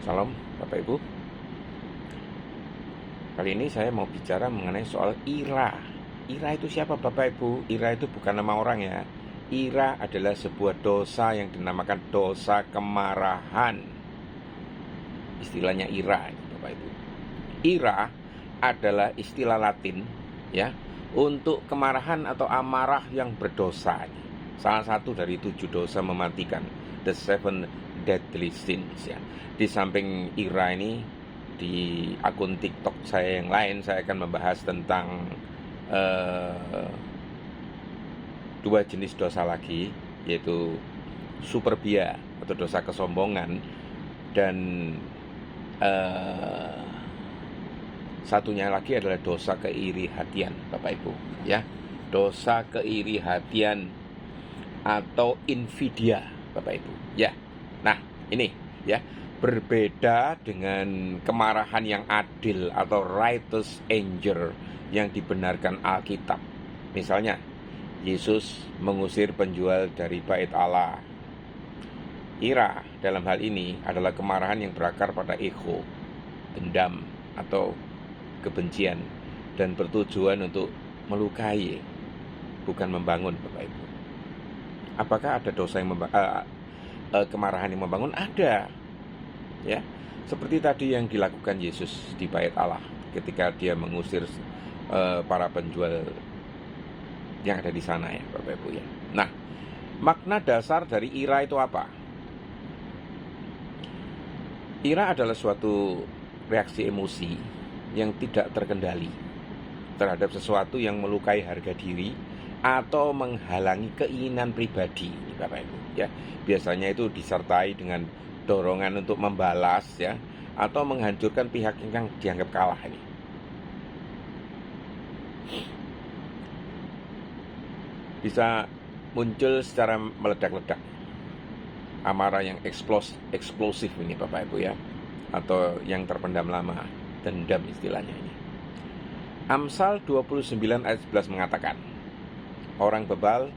Salam Bapak Ibu. Kali ini saya mau bicara mengenai soal ira. Ira itu siapa Bapak Ibu? Ira itu bukan nama orang ya. Ira adalah sebuah dosa yang dinamakan dosa kemarahan. Istilahnya ira Bapak Ibu. Ira adalah istilah Latin ya untuk kemarahan atau amarah yang berdosa. Salah satu dari 7 dosa mematikan, the 7 deadly sins ya. Di samping ira ini, di akun TikTok saya yang lain saya akan membahas tentang 2 jenis dosa lagi, yaitu superbia atau dosa kesombongan, dan satunya lagi adalah dosa keiri hatian Bapak Ibu ya. Dosa keiri hatian atau invidia Bapak Ibu ya. Nah ini ya, berbeda dengan kemarahan yang adil atau righteous anger yang dibenarkan Alkitab. Misalnya Yesus mengusir penjual dari bait Allah. Ira dalam hal ini adalah kemarahan yang berakar pada ego, dendam atau kebencian, dan bertujuan untuk melukai, bukan membangun Bapak Ibu. Apakah ada dosa yang kemarahan yang membangun? Ada ya, seperti tadi yang dilakukan Yesus di bait Allah ketika dia mengusir para penjual yang ada di sana ya Bapak Ibu ya. Nah, makna dasar dari ira itu apa? Ira adalah suatu reaksi emosi yang tidak terkendali terhadap sesuatu yang melukai harga diri atau menghalangi keinginan pribadi, Bapak Ibu ya. Biasanya itu disertai dengan dorongan untuk membalas ya, atau menghancurkan pihak yang dianggap kalah ini. Bisa muncul secara meledak-ledak, amarah yang eksplosif ini Bapak Ibu ya, atau yang terpendam lama, dendam istilahnya ini. Amsal 29 ayat 11 mengatakan, orang bebal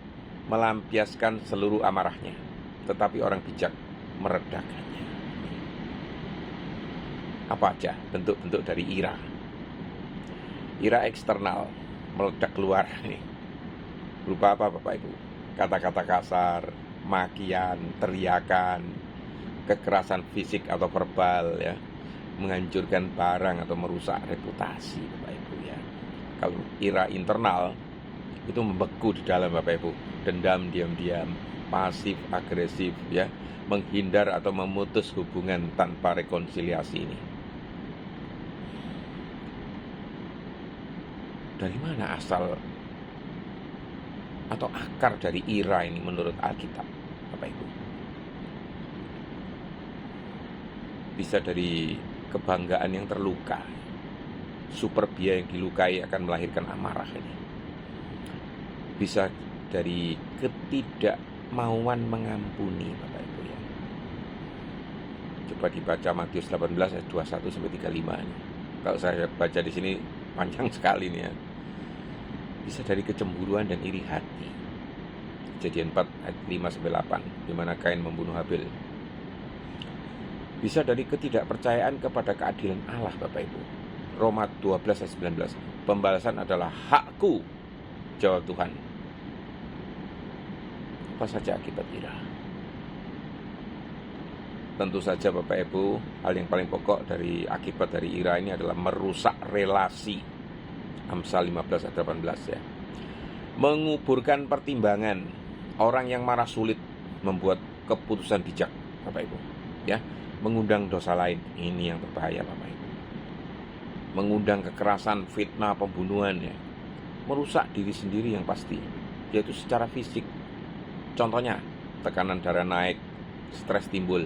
melampiaskan seluruh amarahnya, tetapi orang bijak meredakannya. Apa aja bentuk-bentuk dari ira? Ira eksternal, meledak keluar nih. Berupa apa Bapak Ibu? Kata-kata kasar, makian, teriakan, kekerasan fisik atau verbal ya, menghancurkan barang atau merusak reputasi Bapak Ibu ya. Kalau ira internal itu membeku di dalam Bapak Ibu, dendam diam-diam, pasif agresif ya, menghindar atau memutus hubungan tanpa rekonsiliasi ini. Dari mana asal atau akar dari ira ini menurut Alkitab Bapak Ibu? Bisa dari kebanggaan yang terluka. Superbia yang dilukai akan melahirkan amarah ini. Bisa dari ketidakmauan mengampuni Bapak Ibu ya. Coba dibaca Matius 18 ayat 21 sampai 35 ini. Kalau saya baca di sini panjang sekali nih ya. Bisa dari kecemburuan dan iri hati. Kejadian 4 ayat 5 sampai 8, di mana Kain membunuh Habil. Bisa dari ketidakpercayaan kepada keadilan Allah Bapak Ibu. Roma 12 ayat 19, pembalasan adalah hakku, jawab Tuhan. Apa saja akibat ira? Tentu saja Bapak Ibu, hal yang paling pokok dari akibat dari ira ini adalah merusak relasi. Amsal 15 ayat 18 ya. Menguburkan pertimbangan. Orang yang marah sulit membuat keputusan bijak Bapak Ibu ya. Mengundang dosa lain, ini yang berbahaya Bapak Ibu. Mengundang kekerasan, fitnah, pembunuhan ya. Merusak diri sendiri yang pasti, yaitu secara fisik. Contohnya, tekanan darah naik, stres timbul.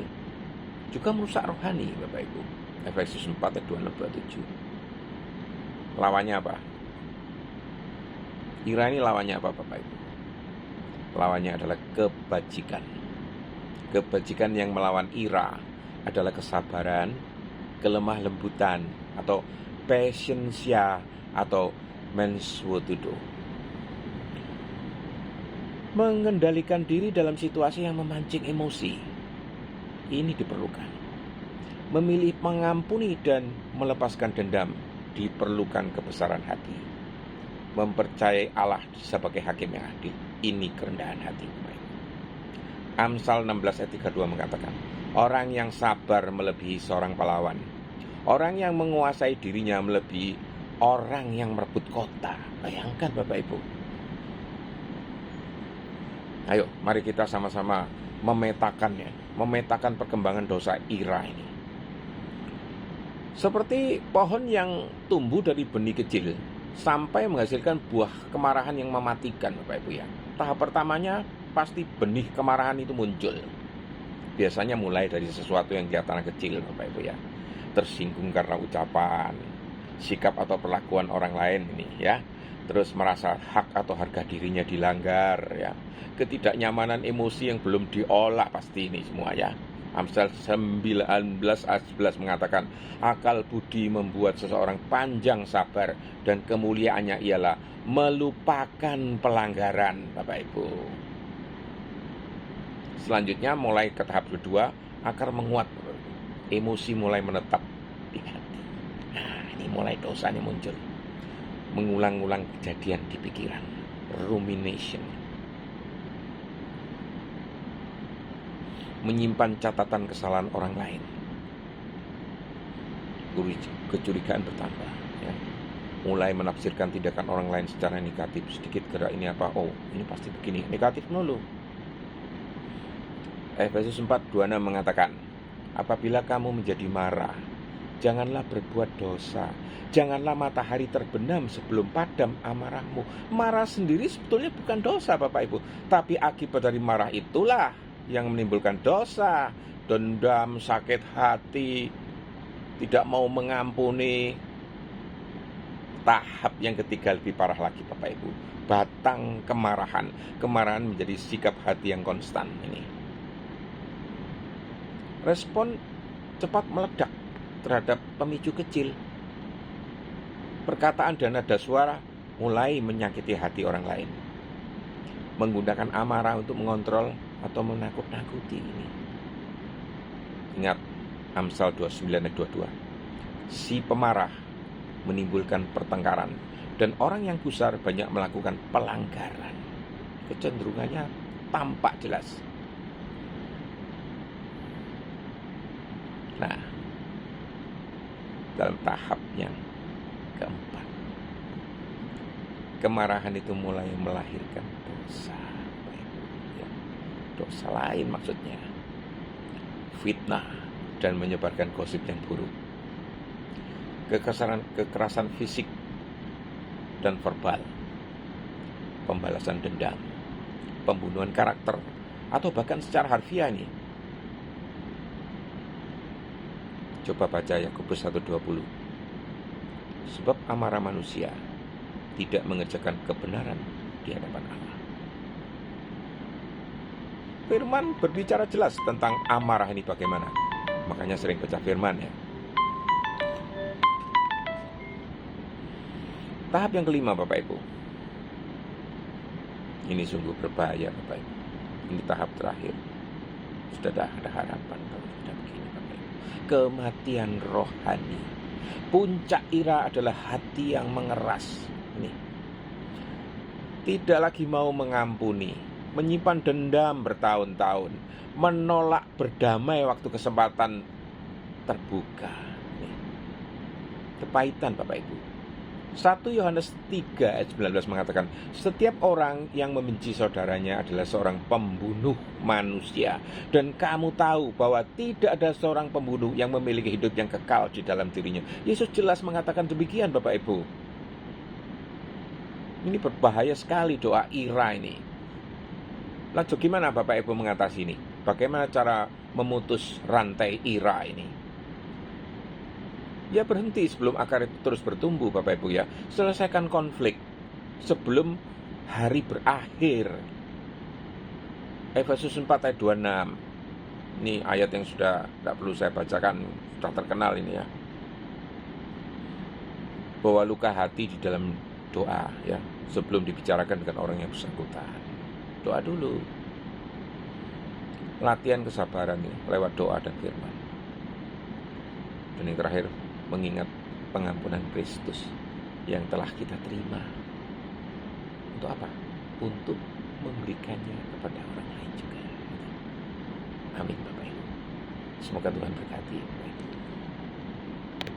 Juga merusak rohani Bapak Ibu. Efesus 4 ayat 26-27. Lawannya apa? Ira ini lawannya apa Bapak Ibu? Lawannya adalah kebajikan. Kebajikan yang melawan ira adalah kesabaran, kelemah lembutan, atau patientia atau menswotudo. Mengendalikan diri dalam situasi yang memancing emosi, ini diperlukan. Memilih mengampuni dan melepaskan dendam diperlukan kebesaran hati. Mempercayai Allah sebagai hakim yang adil, ini kerendahan hati. Amsal 16 ayat 32 mengatakan, orang yang sabar melebihi seorang pahlawan. Orang yang menguasai dirinya melebihi orang yang merebut kota. Bayangkan Bapak Ibu. Ayo, mari kita sama-sama memetakan perkembangan dosa ira ini. Seperti pohon yang tumbuh dari benih kecil sampai menghasilkan buah kemarahan yang mematikan, Bapak Ibu ya. Tahap pertamanya pasti benih kemarahan itu muncul. Biasanya mulai dari sesuatu yang kelihatan kecil, Bapak Ibu ya. Tersinggung karena ucapan, sikap atau perlakuan orang lain ini ya. Terus merasa hak atau harga dirinya dilanggar ya. Ketidaknyamanan emosi yang belum diolah pasti ini semua ya. Amsal 19 ayat 11 mengatakan, akal budi membuat seseorang panjang sabar dan kemuliaannya ialah melupakan pelanggaran, Bapak Ibu. Selanjutnya mulai ke tahap kedua, akar menguat, emosi mulai menetap di hati. Nah, ini mulai dosanya muncul. Mengulang-ulang kejadian di pikiran, rumination. Menyimpan catatan kesalahan orang lain. Kecurigaan bertambah ya. Mulai menafsirkan tindakan orang lain secara negatif. Sedikit gerak ini apa? Oh, ini pasti begini. Negatif dulu. Efesus 4:26 mengatakan, apabila kamu menjadi marah, janganlah berbuat dosa. Janganlah matahari terbenam sebelum padam amarahmu. Marah sendiri sebetulnya bukan dosa, Bapak Ibu. Tapi akibat dari marah itulah yang menimbulkan dosa. Dendam, sakit hati, tidak mau mengampuni. Tahap yang ketiga lebih parah lagi, Bapak Ibu. Batang kemarahan. Kemarahan menjadi sikap hati yang konstan ini. Respon cepat meledak terhadap pemicu kecil. Perkataan dan nada suara mulai menyakiti hati orang lain. Menggunakan amarah untuk mengontrol atau menakut-nakuti ini. Ingat Amsal 29 ayat 22. Si pemarah menimbulkan pertengkaran dan orang yang gusar banyak melakukan pelanggaran. Kecenderungannya tampak jelas. Nah, dalam tahap yang keempat, kemarahan itu mulai melahirkan dosa. Dosa lain maksudnya, fitnah dan menyebarkan gosip yang buruk, kekerasan fisik dan verbal, pembalasan dendam, pembunuhan karakter, atau bahkan secara harfiah nih. Coba baca Yakobus 1:20. Sebab amarah manusia tidak mengerjakan kebenaran di hadapan Allah. Firman berbicara jelas tentang amarah ini bagaimana. Makanya sering baca firman ya. Tahap yang kelima, Bapak Ibu. Ini sungguh berbahaya, Bapak Ibu. Ini tahap terakhir. Sudah ada harapan kalau sudah begini, Bapak Ibu. Kematian rohani. Puncak ira adalah hati yang mengeras. Ini. Tidak lagi mau mengampuni, menyimpan dendam bertahun-tahun, menolak berdamai waktu kesempatan terbuka. Nih. Kepahitan, Bapak Ibu. 1 Yohanes 3 ayat 19 mengatakan, setiap orang yang membenci saudaranya adalah seorang pembunuh manusia. Dan kamu tahu bahwa tidak ada seorang pembunuh yang memiliki hidup yang kekal di dalam dirinya. Yesus jelas mengatakan demikian, Bapak Ibu. Ini berbahaya sekali doa ira ini. Lalu gimana Bapak Ibu mengatasi ini? Bagaimana cara memutus rantai ira ini? Ya berhenti sebelum akar itu terus bertumbuh, Bapak Ibu ya. Selesaikan konflik sebelum hari berakhir. Efesus 4 ayat 26. Ini ayat yang sudah tidak perlu saya bacakan, sudah terkenal ini ya. Bawa luka hati di dalam doa ya, sebelum dibicarakan dengan orang yang bersangkutan. Doa dulu. Latihan kesabaran ya, lewat doa dan firman. Dan yang terakhir, mengingat pengampunan Kristus yang telah kita terima. Untuk apa? Untuk memberikannya kepada orang lain juga. Amin Bapak Ibu. Semoga Tuhan berkati Bapak Ibu.